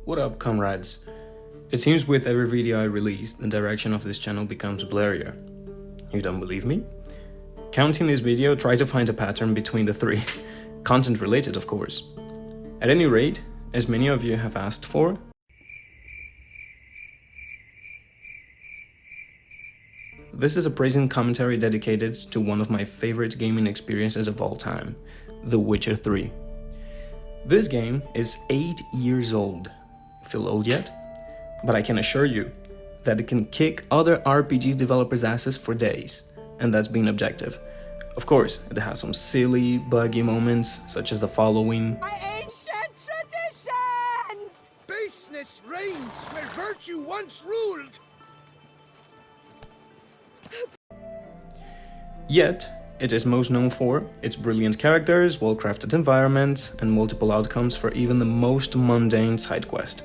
What up, comrades? It seems with every video I release, the direction of this channel becomes blurrier. You don't believe me? Counting this video, try to find a pattern between the three. Content related, of course. At any rate, as many of you have asked for, this is a praising commentary dedicated to one of my favorite gaming experiences of all time, The Witcher 3. This game is 8 years old. Feel old yet? But I can assure you that it can kick other RPG developers' asses for days, and that's being objective. Of course, it has some silly, buggy moments, such as the following. My ancient traditions! Baseness reigns where virtue once ruled! Yet, it is most known for its brilliant characters, well-crafted environment, and multiple outcomes for even the most mundane side quest.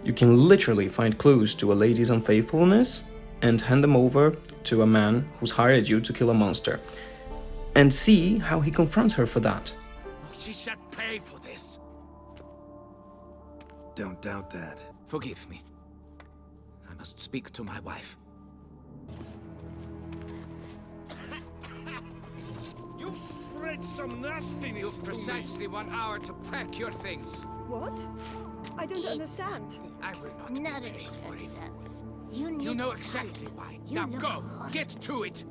You can literally find clues to a lady's unfaithfulness and hand them over to a man who's hired you to kill a monster, and see how he confronts her for that. She shall pay for this. Don't doubt that. Forgive me. I must speak to my wife. You've spread some nastiness You've precisely 1 hour to pack your things. What? I don't understand. I will not be paid for it. You You know exactly why. Now go, get to it.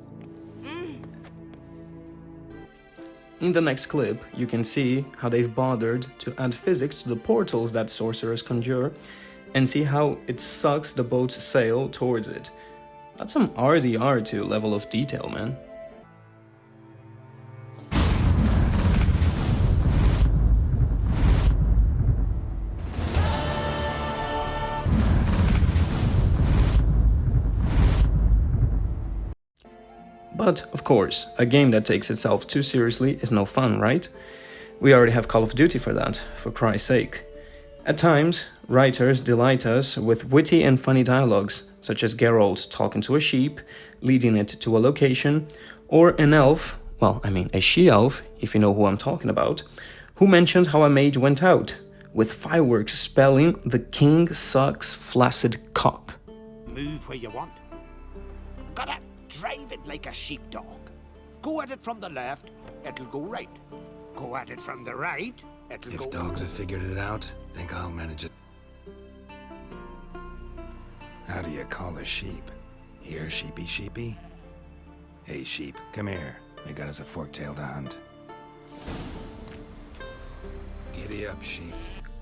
In the next clip, you can see how they've bothered to add physics to the portals that sorcerers conjure, and see how it sucks the boat's sail towards it. That's some RDR2 level of detail, man. But, of course, a game that takes itself too seriously is no fun, right? We already have Call of Duty for that, for Christ's sake. At times, writers delight us with witty and funny dialogues, such as Geralt talking to a sheep, leading it to a location, or an elf, well, I mean a she-elf, if you know who I'm talking about, who mentioned how a mage went out, with fireworks spelling "the king sucks flaccid cock." Move where you want. Gotta drive it like a sheepdog. Go at it from the left, it'll go right. Go at it from the right, it'll go... If dogs have figured it out, think I'll manage it. How do you call a sheep? Here, sheepy sheepy? Hey sheep, come here. We got us a fork-tailed hound. Giddy up, sheep.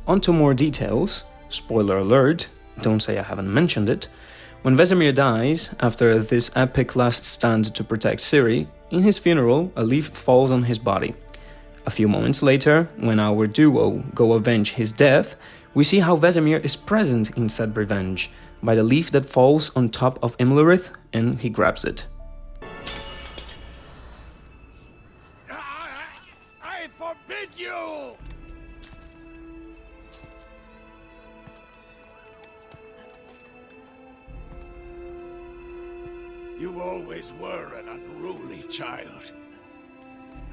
On to more details. Spoiler alert, don't say I haven't mentioned it. When Vesemir dies, after this epic last stand to protect Ciri, in his funeral, a leaf falls on his body. A few moments later, when our duo go avenge his death, we see how Vesemir is present in said revenge, by the leaf that falls on top of Imlerith, and he grabs it. I forbid you! You always were an unruly child.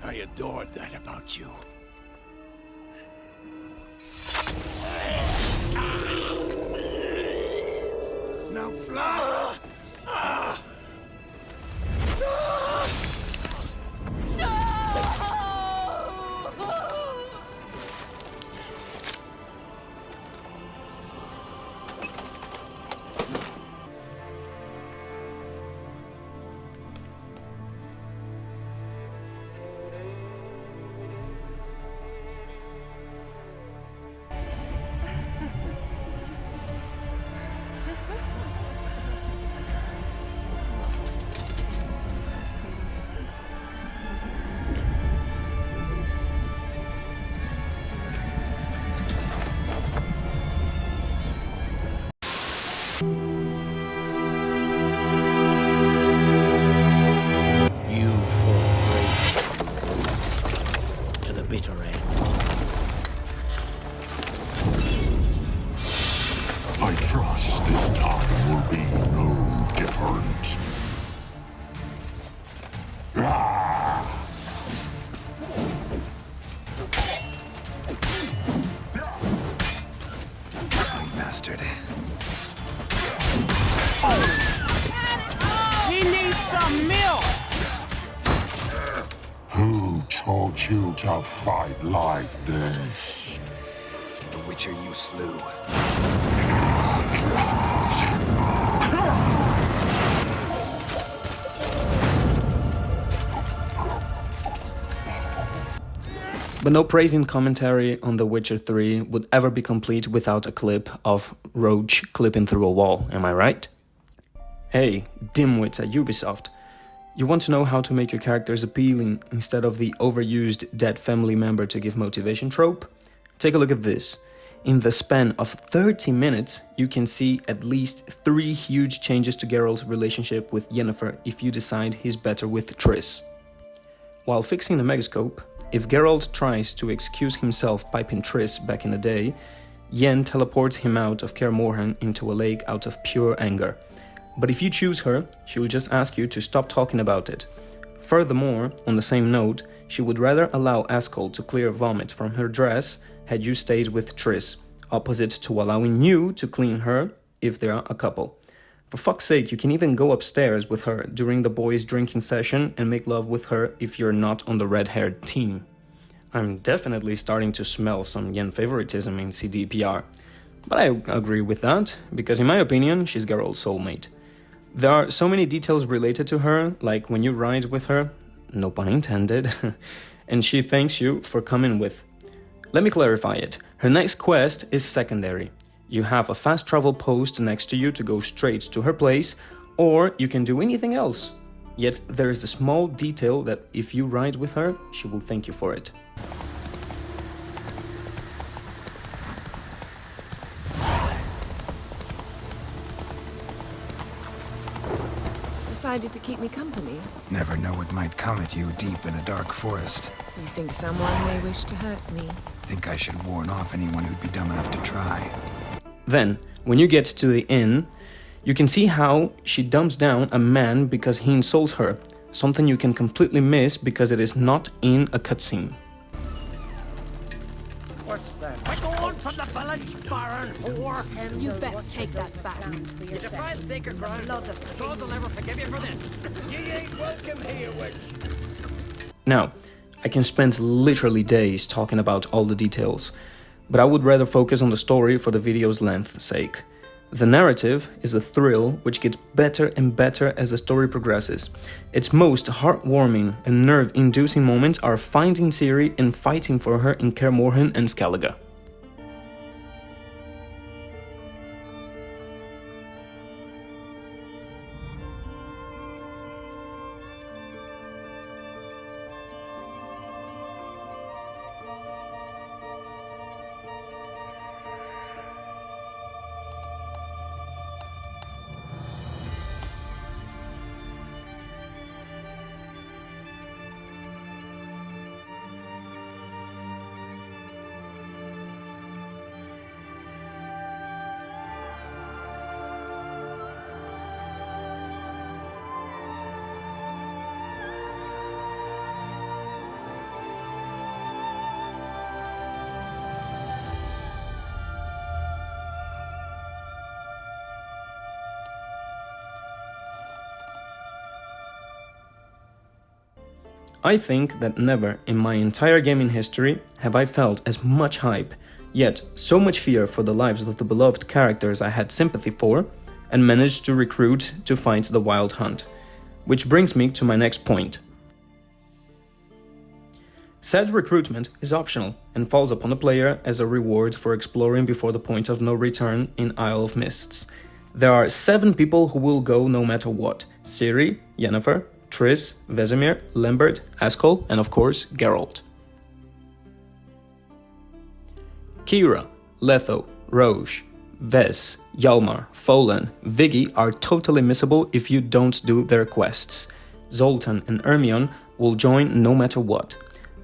I adored that about you. Now fly! I trust this time will be no different. bastard. He needs some milk! Who taught you to fight like this? The Witcher you slew. But no praising commentary on The Witcher 3 would ever be complete without a clip of Roach clipping through a wall, am I right? Hey, dimwits at Ubisoft. You want to know how to make your characters appealing instead of the overused dead family member to give motivation trope? Take a look at this. In the span of 30 minutes, you can see at least 3 huge changes to Geralt's relationship with Yennefer if you decide he's better with Triss. While fixing the megascope, if Geralt tries to excuse himself piping Triss back in the day, Yen teleports him out of Kaer Morhen into a lake out of pure anger. But if you choose her, she will just ask you to stop talking about it. Furthermore, on the same note, she would rather allow Askel to clear vomit from her dress had you stayed with Triss, opposite to allowing you to clean her if they are a couple. For fuck's sake, you can even go upstairs with her during the boys' drinking session and make love with her if you're not on the red-haired team. I'm definitely starting to smell some Yen favoritism in CDPR. But I agree with that, because in my opinion, she's Geralt's soulmate. There are so many details related to her, like when you ride with her, no pun intended, and she thanks you for coming with. Let me clarify it. Her next quest is secondary. You have a fast travel post next to you to go straight to her place, or you can do anything else. Yet there is a small detail that if you ride with her, she will thank you for it. Decided to keep me company? Never know what might come at you deep in a dark forest. You think someone may wish to hurt me? Think I should warn off anyone who'd be dumb enough to try. Then, when you get to the inn, you can see how she dumps down a man because he insults her, something you can completely miss because it is not in a cutscene. I go on from the village, Baron, whore! You best take that back. You defile sacred ground. Gods will never forgive you for this. Ye ain't welcome here, witch. Now, I can spend literally days talking about all the details, but I would rather focus on the story for the video's length's sake. The narrative is a thrill which gets better and better as the story progresses. Its most heartwarming and nerve-inducing moments are finding Ciri and fighting for her in Kaer Morhen and Skellige. I think that never in my entire gaming history have I felt as much hype, yet so much fear for the lives of the beloved characters I had sympathy for, and managed to recruit to fight the Wild Hunt. Which brings me to my next point. Said recruitment is optional and falls upon the player as a reward for exploring before the point of no return in Isle of Mists. There are 7 people who will go no matter what: Ciri, Yennefer, Triss, Vesemir, Lambert, Askel, and of course, Geralt. Kira, Letho, Roche, Ves, Hjalmar, Folan, Viggy are totally missable if you don't do their quests. Zoltan and Ermion will join no matter what.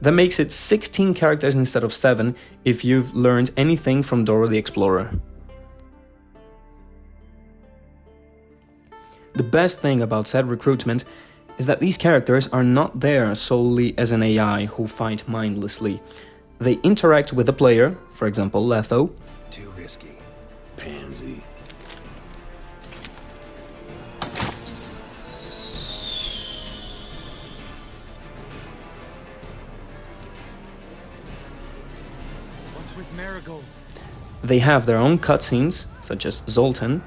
That makes it 16 characters instead of 7 if you've learned anything from Dora the Explorer. The best thing about said recruitment is that these characters are not there solely as an AI who fight mindlessly. They interact with the player, for example Letho, Too risky. pansy. What's with Marigold? They have their own cutscenes, such as Zoltan.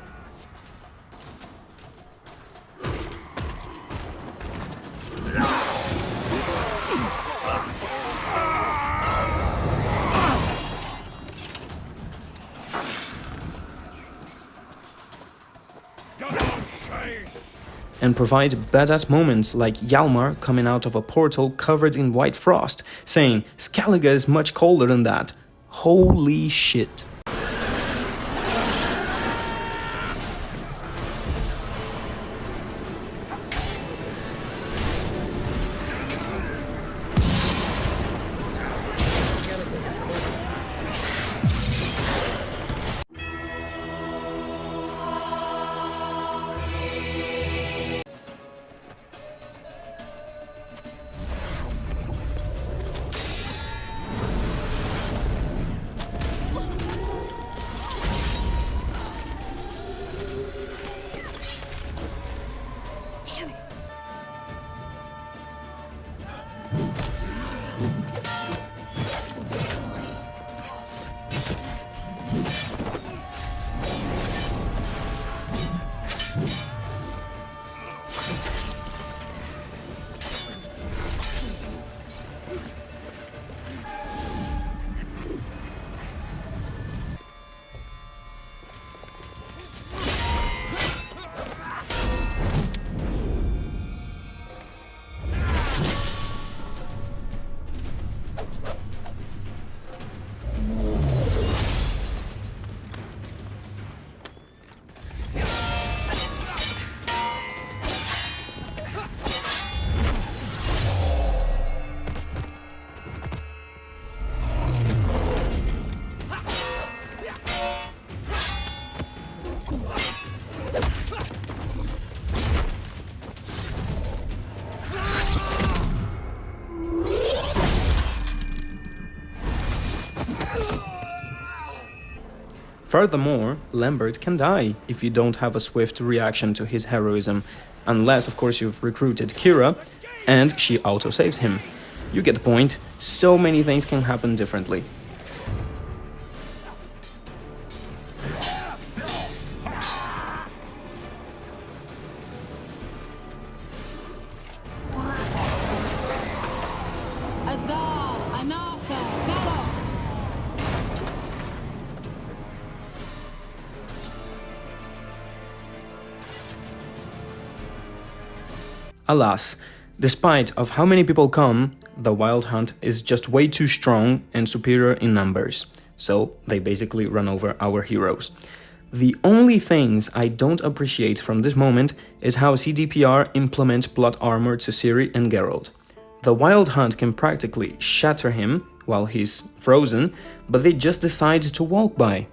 And provide badass moments like Hjalmar coming out of a portal covered in white frost, saying, "Skellige is much colder than that." Holy shit. Damn it! Furthermore, Lambert can die if you don't have a swift reaction to his heroism, unless of course you've recruited Kira and she auto-saves him. You get the point, so many things can happen differently. Alas, despite of how many people come, the Wild Hunt is just way too strong and superior in numbers, so they basically run over our heroes. The only things I don't appreciate from this moment is how CDPR implement plot armor to Ciri and Geralt. The Wild Hunt can practically shatter him while he's frozen, but they just decide to walk by.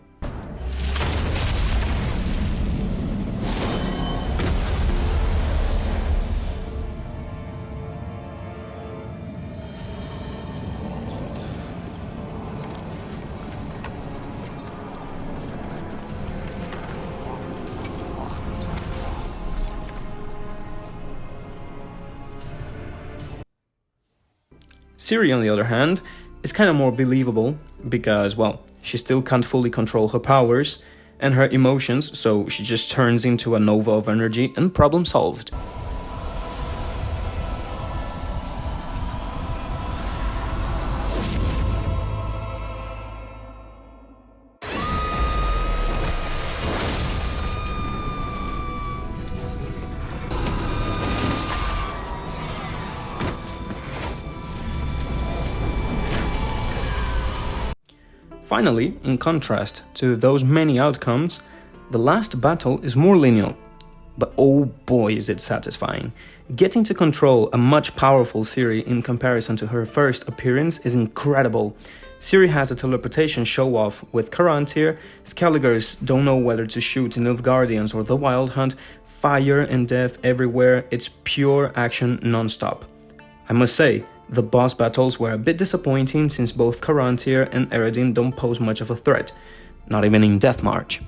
Ciri, on the other hand, is kind of more believable because, well, she still can't fully control her powers and her emotions, so she just turns into a nova of energy and problem solved. Finally, in contrast to those many outcomes, the last battle is more linear. But oh boy is it satisfying. Getting to control a much powerful Ciri in comparison to her first appearance is incredible. Ciri has a teleportation show-off with Carantir, Skelligers don't know whether to shoot Nilfgaardians or the Wild Hunt, fire and death everywhere, it's pure action non-stop. I must say, the boss battles were a bit disappointing since both Carantir and Eredin don't pose much of a threat, not even in Death March.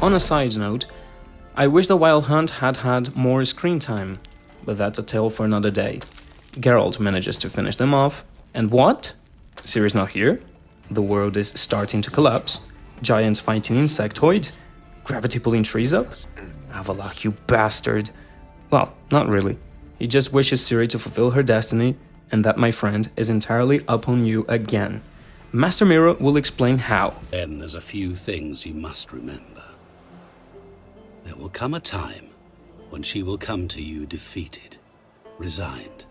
On a side note, I wish the Wild Hunt had had more screen time, but that's a tale for another day. Geralt manages to finish them off, and what? Ciri's not here? The world is starting to collapse. Giants fighting insectoids? Gravity pulling trees up? Avalok, you bastard. Well, not really. He just wishes Ciri to fulfill her destiny, and that, my friend, is entirely up on you again. Master Mira will explain how. Then there's a few things you must remember. There will come a time when she will come to you defeated, resigned.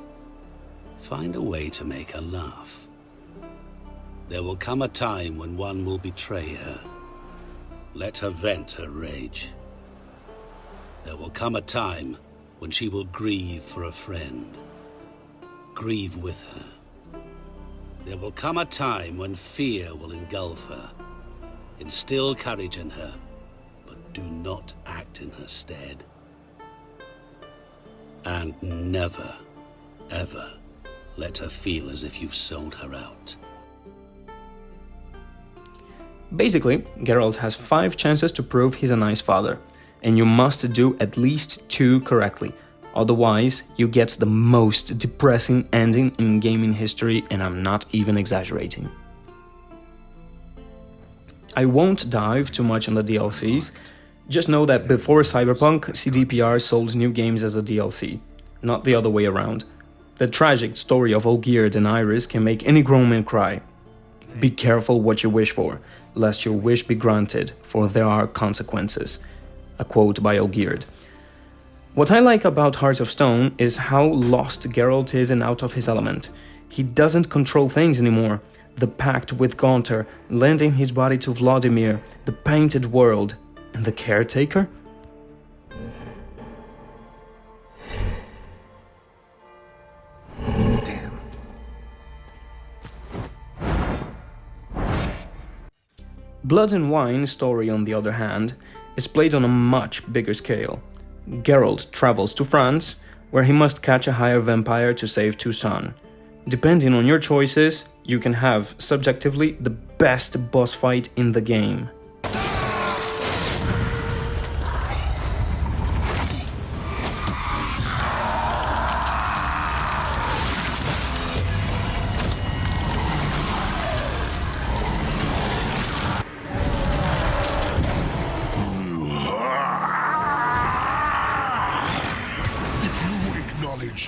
Find a way to make her laugh. There will come a time when one will betray her. Let her vent her rage. There will come a time when she will grieve for a friend. Grieve with her. There will come a time when fear will engulf her. Instill courage in her, but do not act in her stead. And never, ever let her feel as if you've sold her out. Basically, Geralt has 5 chances to prove he's a nice father, and you must do at least 2 correctly. Otherwise, you get the most depressing ending in gaming history, and I'm not even exaggerating. I won't dive too much on the DLCs, just know that before Cyberpunk, CDPR sold new games as a DLC, not the other way around. The tragic story of Olgierd and Iris can make any grown man cry. Be careful what you wish for, lest your wish be granted, for there are consequences. A quote by Olgierd. What I like about Heart of Stone is how lost Geralt is and out of his element. He doesn't control things anymore. The pact with Gaunter, lending his body to Vladimir, the painted world, and the caretaker? Damn. Blood and Wine story, on the other hand, is played on a much bigger scale. Geralt travels to France, where he must catch a higher vampire to save Toussaint. Depending on your choices, you can have, subjectively, the best boss fight in the game.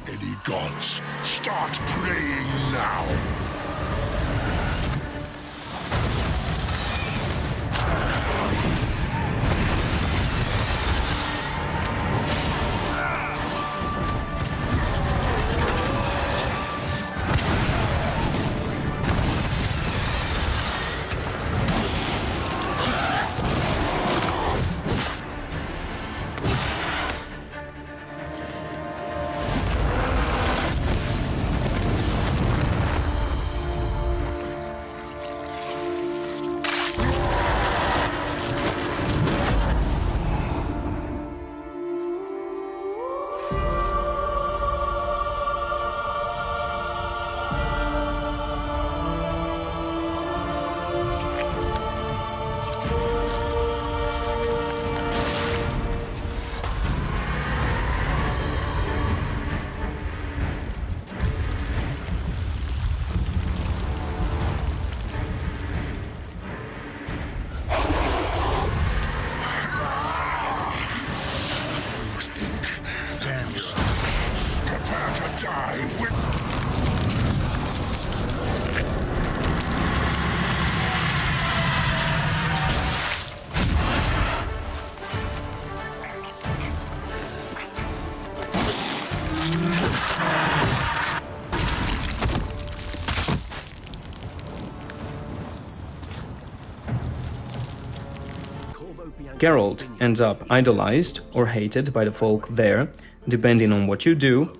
Any gods, start praying now. Prepare to die with... Geralt ends up idolized or hated by the folk there, depending on what you do,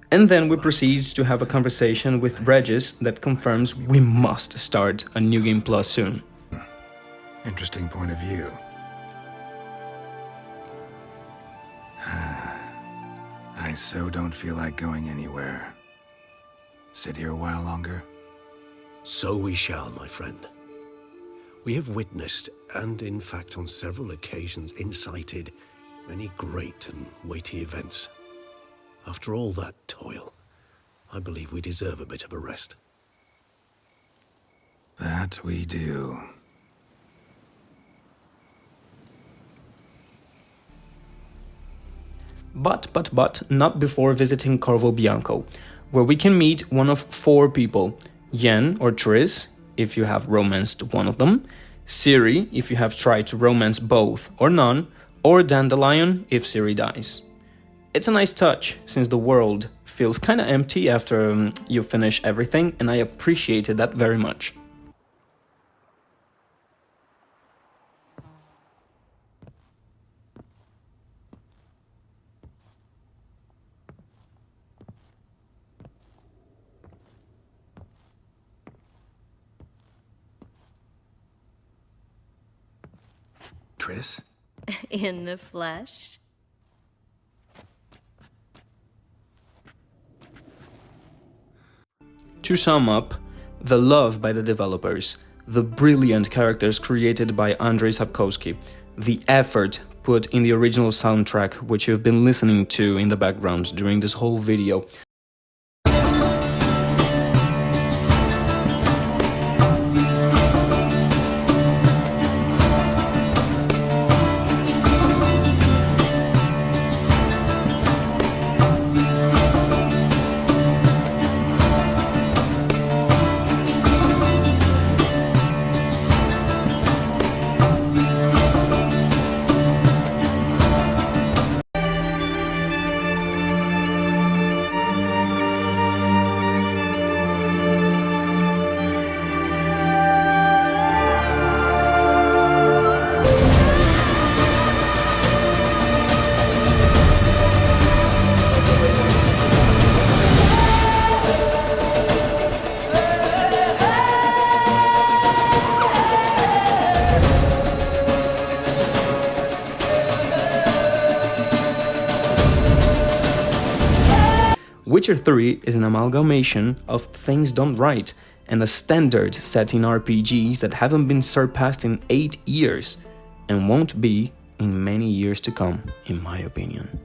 and then we proceed to have a conversation with Regis that confirms we must start a New Game Plus soon. Interesting point of view. I so don't feel like going anywhere. Sit here a while longer? So we shall, my friend. We have witnessed, and in fact on several occasions incited, many great and weighty events. After all that toil, I believe we deserve a bit of a rest. That we do. But not before visiting Corvo Bianco, where we can meet one of 4 people: Yen or Triss, if you have romanced one of them, Ciri, if you have tried to romance both or none, or Dandelion, if Ciri dies. It's a nice touch, since the world feels kinda empty after you finish everything, and I appreciated that very much. Triss? In the flesh? To sum up, the love by the developers, the brilliant characters created by Andrzej Sapkowski, the effort put in the original soundtrack, which you've been listening to in the background during this whole video, Witcher 3 is an amalgamation of things done right and a standard set in RPGs that haven't been surpassed in 8 years and won't be in many years to come, in my opinion.